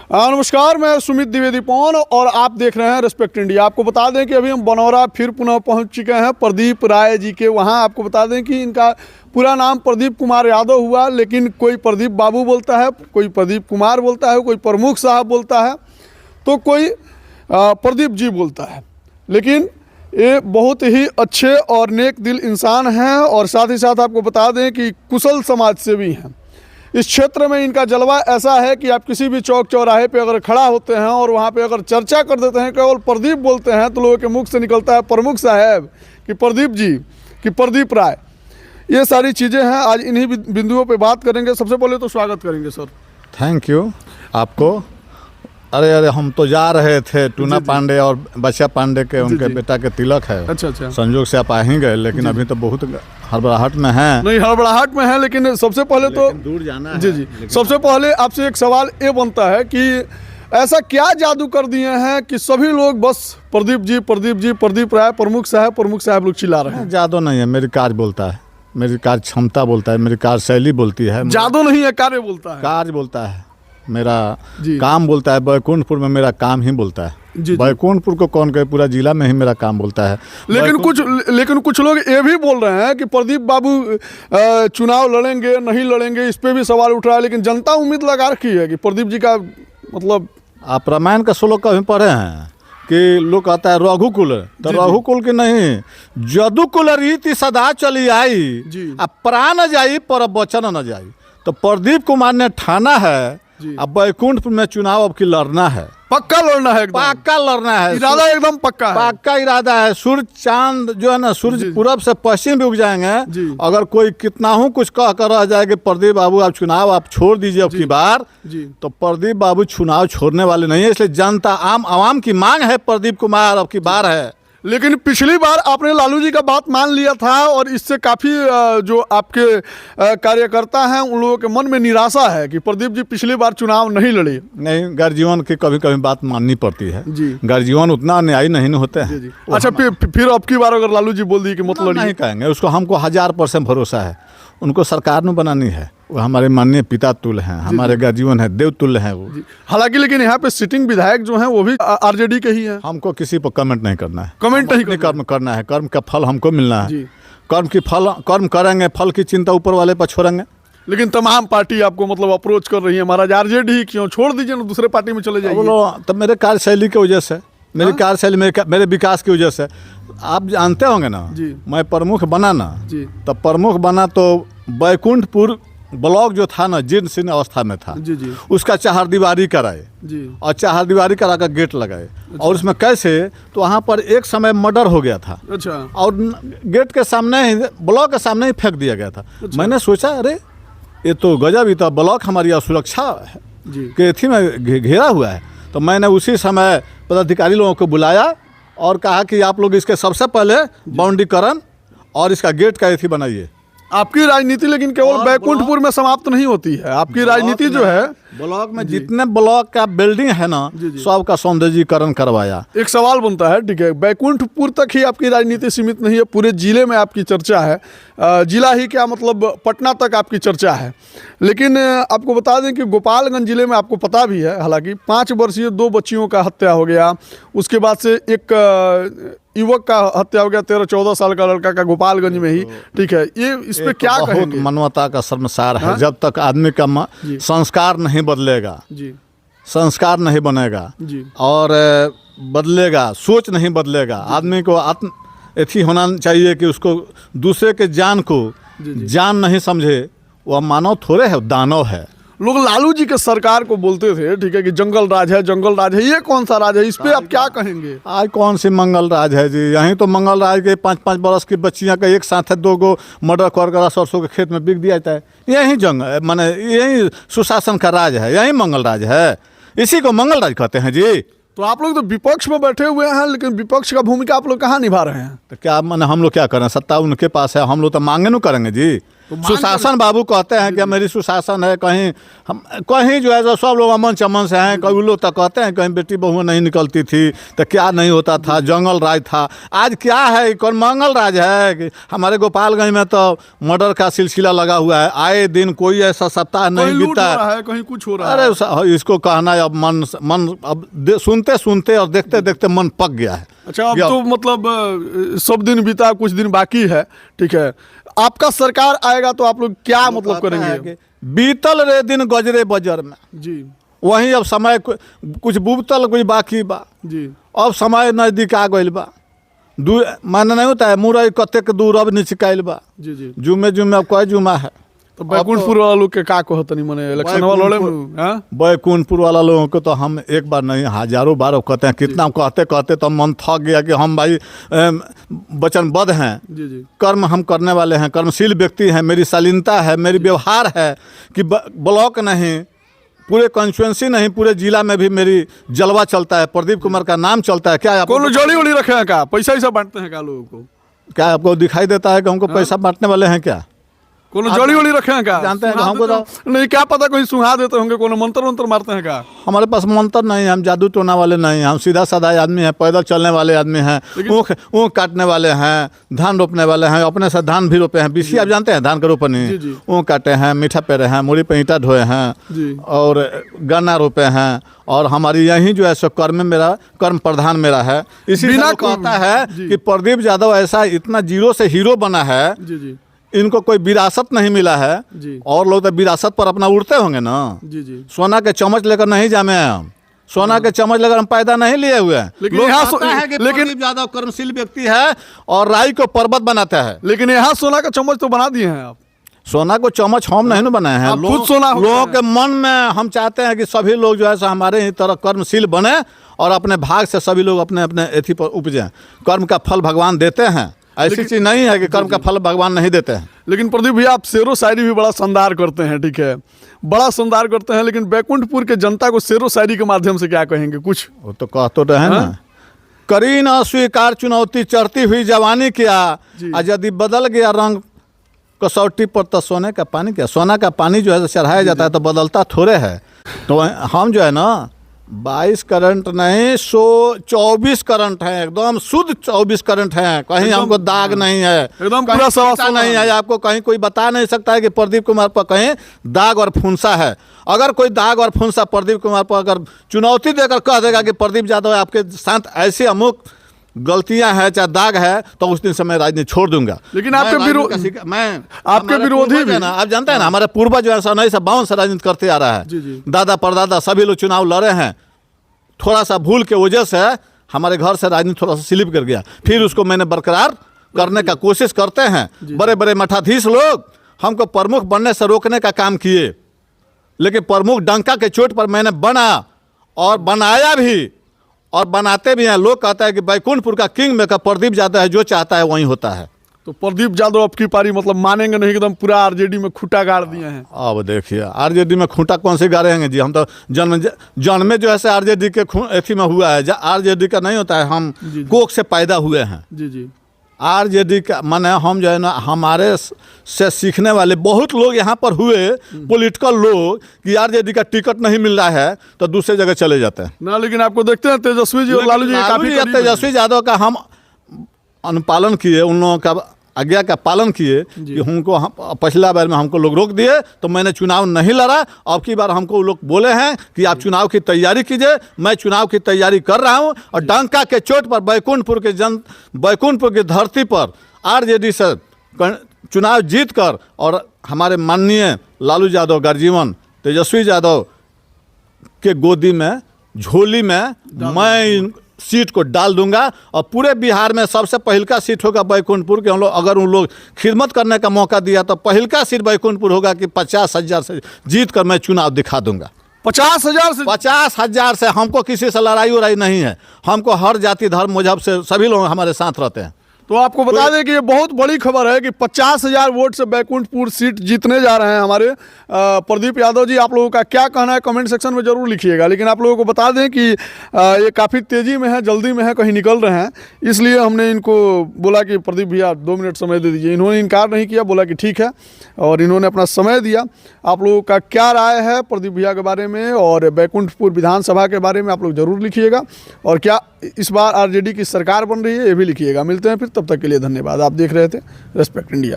नमस्कार, मैं सुमित द्विवेदी पवन और आप देख रहे हैं रेस्पेक्ट इंडिया। आपको बता दें कि अभी हम बनौरा फिर पुनः पहुंच चुके हैं प्रदीप राय जी के वहां। आपको बता दें कि इनका पूरा नाम प्रदीप कुमार यादव हुआ, लेकिन कोई प्रदीप बाबू बोलता है, कोई प्रदीप कुमार बोलता है, कोई प्रमुख साहब बोलता है, तो कोई प्रदीप जी बोलता है। लेकिन ये बहुत ही अच्छे और नेक दिल इंसान हैं और साथ ही साथ आपको बता दें कि कुशल समाज सेवी हैं। इस क्षेत्र में इनका जलवा ऐसा है कि आप किसी भी चौक चौराहे पे अगर खड़ा होते हैं और वहाँ पे अगर चर्चा कर देते हैं, केवल प्रदीप बोलते हैं, तो लोगों के मुख से निकलता है प्रमुख साहब कि प्रदीप जी कि प्रदीप राय। ये सारी चीज़ें हैं, आज इन्हीं बिंदुओं पे बात करेंगे। सबसे पहले तो स्वागत करेंगे सर। थैंक यू आपको। अरे हम तो जा रहे थे टूना पांडे और बच्चा पांडे के उनके बेटा के तिलक है। अच्छा। संयोग से आप आ ही गए, लेकिन अभी तो बहुत हड़बड़ाहट में है। नहीं, हड़बड़ाहट में है, लेकिन सबसे पहले तो दूर जाना है। जी। सबसे पहले आपसे एक सवाल ये बनता है कि ऐसा क्या जादू कर दिए हैं कि सभी लोग बस प्रदीप राय, प्रमुख साहब लोग चिल्ला रहे हैं? जादू नहीं है, मेरी कार्य बोलता है, मेरी कार्य क्षमता बोलता है, मेरी कार्यशैली बोलती है। जादू नहीं है, कार्य बोलता है। कार्य बोलता है, मेरा काम बोलता है। बैकुंठपुर में मेरा काम ही बोलता है। बैकुंठपुर को कौन कहे, पूरा जिला में ही मेरा काम बोलता है। लेकिन कुछ लोग ये भी बोल रहे हैं कि प्रदीप बाबू चुनाव लड़ेंगे नहीं लड़ेंगे, इस पे भी सवाल उठ रहा है। लेकिन जनता उम्मीद लगा रखी है कि प्रदीप जी का मतलब। आप रामायण का श्लोक कभी पढ़े हैं कि लोग कहता है रघुकुल, तो रघुकुल की नहीं, जदुकुल रीति सदा चली आई, अब प्राण न जाई पर वचन न जाई। तो प्रदीप कुमार ने ठाना है अब बैकुंठपुर में चुनाव अब की लड़ना है। पक्का लड़ना है, पक्का लड़ना है, इरादा एकदम पक्का है। पक्का इरादा है। सूर्य चांद जो है ना, सूर्य पूरब से पश्चिम भी उग जाएंगे। अगर कोई कितना हूँ कुछ कह कर रह जाए कि प्रदीप बाबू आप चुनाव आप छोड़ दीजिए अब की बार, तो प्रदीप बाबू चुनाव छोड़ने वाले नहीं है। इसलिए जनता आवाम की मांग है प्रदीप कुमार अब की बार है। लेकिन पिछली बार आपने लालू जी का बात मान लिया था और इससे काफ़ी जो आपके कार्यकर्ता हैं उन लोगों के मन में निराशा है कि प्रदीप जी पिछली बार चुनाव नहीं लड़े। नहीं, गर्जीवन की कभी कभी बात माननी पड़ती है। गर्जीवन उतना न्यायी नहीं होते हैं। अच्छा, फिर अब की बार अगर लालू जी बोल दी कि मतलब नहीं कहेंगे उसको, हमको 1000% भरोसा है। उनको सरकार में बनानी है, वो हमारे माननीय पिता तुल्य हैं, हमारे गर्जीवन है, देव तुल्य हैं वो। हालांकि लेकिन यहाँ पे सिटिंग विधायक जो हैं वो भी आरजेडी के ही हैं। हमको किसी पर कमेंट नहीं करना है, कमेंट नहीं करना है। कर्म का फल हमको मिलना है। कर्म करेंगे, फल की चिंता ऊपर वाले पर छोड़ेंगे। लेकिन तमाम पार्टी आपको मतलब अप्रोच कर रही है, महाराज आरजेडी क्यों छोड़ दीजिए ना, दूसरे पार्टी में चले जाइए। बोलो, तब मेरे कार्यशैली की वजह से, मेरी कार्यशैली मेरे विकास की वजह से। आप जानते होंगे ना, मैं प्रमुख बना ना, तब प्रमुख बना तो बैकुंठपुर ब्लॉक जो था ना, जीर्ण शीर्ण अवस्था में था। उसका चहारदीवारी कराए और चहारदीवारी करा कर गेट लगाए। और उसमें कैसे, तो वहाँ पर एक समय मर्डर हो गया था। और गेट के सामने ही, ब्लॉक के सामने ही फेंक दिया गया था। मैंने सोचा अरे ये तो गजब ही था, ब्लॉक हमारी असुरक्षा के थी में घेरा हुआ है। तो मैंने उसी समय पदाधिकारी लोगों को बुलाया और कहा कि आप लोग इसके सबसे पहले बाउंड्रीकरण और इसका गेट का एथी बनाइए। आपकी राजनीति लेकिन केवल बैकुंठपुर में समाप्त नहीं होती है। आपकी राजनीति जो है ब्लॉक में जितने ब्लॉक का बिल्डिंग है ना, सबका सौंदर्यीकरण करवाया। एक सवाल बनता है, ठीक है, बैकुंठपुर तक ही आपकी राजनीति सीमित नहीं है, पूरे जिले में आपकी चर्चा है। जिला ही क्या मतलब पटना तक आपकी चर्चा है। लेकिन आपको बता दें कि गोपालगंज जिले में आपको पता भी है, हालांकि 5 वर्षीय 2 बच्चियों का हत्या हो गया। उसके बाद से एक युवक का हत्या हो गया, 13-14 साल का लड़का का, गोपालगंज में ही। ठीक है, ये इस पे क्या कहेंगे? बहुत मानवता का शर्मसार है। जब तक आदमी का संस्कार नहीं बदलेगा, संस्कार नहीं बनेगा और बदलेगा, सोच नहीं बदलेगा, आदमी को आत्म एथी होना चाहिए कि उसको दूसरे के जान को जान नहीं समझे, वह मानव थोड़े है, दानव है। लोग लालू जी के सरकार को बोलते थे, ठीक है, कि जंगल राज है। ये कौन सा राज है? इस पे आप क्या कहेंगे? आज कौन सी मंगल राज है जी? यहीं तो मंगल राज के 5-5 बरस की बच्चियां का एक साथ है, 2 गो मर्डर कर सरसों के खेत में बिक दिया जाता है। यही जंगल माने यही सुशासन का राज है, यही मंगल राज है। इसी को मंगल राज कहते हैं जी। तो आप लोग तो विपक्ष में बैठे हुए हैं, लेकिन विपक्ष का भूमिका आप लोग कहाँ निभा रहे हैं? तो क्या माने हम लोग क्या करें? सत्ता उनके पास है, हम लोग तो मांगे न करेंगे जी। सुशासन बाबू कहते हैं कि मेरी सुशासन है, कहीं हम कहीं जो है जो सब लोग अमन चमन से हैं, कई लोग तक कहते हैं कहीं बेटी बहुएं नहीं निकलती थी तो क्या नहीं होता था, जंगल राज था। आज क्या है, कौन मंगल राज है कि हमारे गोपालगंज में तो मर्डर का सिलसिला लगा हुआ है, आए दिन कोई ऐसा सप्ताह नहीं बीता है, कहीं कुछ हो रहा है। अरे इसको कहना अब मन अब सुनते सुनते और देखते देखते मन पक गया है। अच्छा, अब तो मतलब सब दिन बीता, कुछ दिन बाकी है, ठीक है। आपका सरकार आएगा तो आप लोग क्या मतलब करेंगे? बीतल रे दिन गजरे बजर में जी, वहीं अब समय कुछ बुबतल कुछ बाकी बा जी। अब समय नजदीक आ गइल बा। माने नहीं होता है मुरई कतेक दूर अब निचकाइल बा। जी जी। जुमे जुमे अब कई जुमा है। तो बैकुंठपुर वाला लोग के का कहतनी मने इलेक्शन वाला लड़े में, हां? बैकुंठपुर वाला लोगों को तो हम एक बार नहीं हजारों बार कहते हैं, कितना कहते कहते तो मन थक गया कि हम भाई वचनबद्ध हैं। जी जी। कर्म हम करने वाले हैं, कर्मशील व्यक्ति हैं, मेरी शालीनता है, मेरी व्यवहार है कि ब्लॉक नहीं, पूरे कॉन्स्टिट्यूंसी नहीं, पूरे जिला में भी मेरी जलवा चलता है, प्रदीप कुमार का नाम चलता है। क्या कौन जोड़ी वोड़ी रखे हैं क्या? पैसा ही सब बांटते हैं क्या लोगों को? क्या आपको दिखाई देता है कि हमको पैसा बांटने वाले हैं क्या? कोनो जोड़ी वोड़ी रखे हैं क्या? जानते हैं कि हमको तो नहीं, क्या पता कोई सुहा देते होंगे, कोनो मंत्र वंत्र मारते हैं क्या? हमारे पास मंत्र नहीं है, हम जादू टोना वाले नहीं हैं, हम सीधा साधा आदमी हैं, पैदल चलने वाले आदमी हैं, ऊख काटने वाले हैं, धान रोपने वाले हैं, अपने से धान भी रोपे हैं। बीसी आप जानते हैं धान का रोपनी, ऊख काटे हैं, मीठा पेरे हैं, मुड़ी पे ईंटा ढोए हैं और गन्ना रोपे हैं। और हमारी यही जो है सो कर्म प्रधान मेरा है। इसी बिना कहता है कि प्रदीप यादव ऐसा इतना जीरो से हीरो बना है, इनको कोई विरासत नहीं मिला है जी। और लोग तो विरासत पर अपना उड़ते होंगे ना जी जी। सोना के चम्मच लेकर नहीं जामे हैं हम, सोना के चम्मच लेकर हम पैदा नहीं लिए हुए हैं। लेकिन प्रदीप यादव कर्मशील व्यक्ति है और राई को पर्वत बनाता है। लेकिन यहाँ सोना का चम्मच तो बना दिए हैं आप। सोना को चम्मच हम नहीं बनाए हैं, लोगों के मन में हम चाहते हैं कि सभी लोग जो है हमारे ही तरह कर्मशील बने और अपने भाग से सभी लोग अपने अपने एथी पर उपजे। कर्म का फल भगवान देते हैं, ऐसी चीज नहीं है कि कर्म का फल भगवान नहीं देते हैं। लेकिन प्रदीप भैया, आप शेरो शायरी भी बड़ा शानदार करते हैं, ठीक है, बड़ा शानदार करते हैं। लेकिन बैकुंठपुर के जनता को शेरो शायरी के माध्यम से क्या कहेंगे कुछ? वो तो कह तो रहे ना, करी न स्वीकार चुनौती, चढ़ती हुई जवानी क्या, यदि बदल गया रंग कसौटी पर तो सोने का पानी क्या। सोना का पानी जो है चढ़ाया जाता है तो बदलता थोड़े है। तो हम जो है ना 22 करंट नहीं 124 करंट है, एकदम शुद्ध 24 करंट है, कहीं हमको दाग नहीं है, एकदम पूरा सवा नहीं है। आपको कहीं कोई बता नहीं सकता है कि प्रदीप कुमार पर कहीं दाग और फुंसा है। अगर कोई दाग और फुंसा प्रदीप कुमार पर अगर चुनौती देकर कह देगा कि प्रदीप यादव आपके साथ ऐसी अमुक गलतियां हैं चाहे दाग है, तो उस दिन से मैं राजनीति छोड़ दूंगा। लेकिन आपके विरोधी भी ना, आप जानते हैं ना, हमारे पूर्वज जो है 1952 से राजनीति करते आ रहा है। दादा परदादा सभी लोग चुनाव लड़े हैं। थोड़ा सा भूल के वजह से हमारे घर से राजनीति थोड़ा सा स्लिप कर गया, फिर उसको मैंने बरकरार करने का कोशिश करते हैं। बड़े बड़े मठाधीश लोग हमको प्रमुख बनने से रोकने का काम किए, लेकिन प्रमुख डंका के चोट पर मैंने बना और बनाया भी और बनाते भी हैं। लोग कहता है कि बैकुंठपुर का किंग मेकर प्रदीप यादव है, जो चाहता है वही होता है। तो प्रदीप यादव अब की पारी मतलब मानेंगे नहीं, एकदम पूरा आरजेडी में खूंटा गाड़ दिए हैं। अब देखिए आरजेडी में खूंटा कौन से गाड़ेंगे जी, हम तो जन्म जो है आरजेडी के एथी में हुआ है, आरजेडी का नहीं होता है, हम कोख से पैदा हुए हैं जी जी। आरजेडी का माने हम जो है ना, हमारे से सीखने वाले बहुत लोग यहाँ पर हुए पॉलिटिकल लोग कि आरजेडी का टिकट नहीं मिल रहा है तो दूसरे जगह चले जाते हैं ना। लेकिन आपको देखते हैं तेजस्वी जी और लालू जी काफी तेजस्वी यादव का हम अनुपालन किए, उन लोगों का आज्ञा का पालन किए कि उनको पिछला बार में हमको लोग रोक दिए तो मैंने चुनाव नहीं लड़ा। अब की बार हमको लोग बोले हैं कि आप चुनाव की तैयारी कीजिए, मैं चुनाव की तैयारी कर रहा हूं और डंका के चोट पर बैकुंठपुर की धरती पर आरजेडी से चुनाव जीत कर और हमारे माननीय लालू यादव गर्जीवन तेजस्वी यादव के गोदी में झोली में मैं सीट को डाल दूंगा और पूरे बिहार में सबसे पहलका सीट होगा बैकुंठपुर के। हम लोग अगर उन लोग खिदमत करने का मौका दिया तो पहलका सीट बैकुंठपुर होगा कि 50,000 से जीत कर मैं चुनाव दिखा दूंगा। 50,000 से हमको किसी से लड़ाई उड़ाई नहीं है। हमको हर जाति धर्म मजहब से सभी लोग हमारे साथ रहते हैं। तो आपको बता दें कि ये बहुत बड़ी खबर है कि 50,000 वोट से बैकुंठपुर सीट जीतने जा रहे हैं हमारे प्रदीप यादव जी। आप लोगों का क्या कहना है कमेंट सेक्शन में जरूर लिखिएगा। लेकिन आप लोगों को बता दें कि ये काफ़ी तेज़ी में है, जल्दी में है, कहीं निकल रहे हैं, इसलिए हमने इनको बोला कि प्रदीप भैया 2 मिनट समय दे दीजिए। इन्होंने इनकार नहीं किया, बोला कि ठीक है, और इन्होंने अपना समय दिया। आप लोगों का क्या राय है प्रदीप भैया के बारे में और बैकुंठपुर विधानसभा के बारे में आप लोग जरूर लिखिएगा। और क्या इस बार आरजेडी की सरकार बन रही है ये भी लिखिएगा। मिलते हैं फिर, तब तक के लिए धन्यवाद। आप देख रहे थे रेस्पेक्ट इंडिया।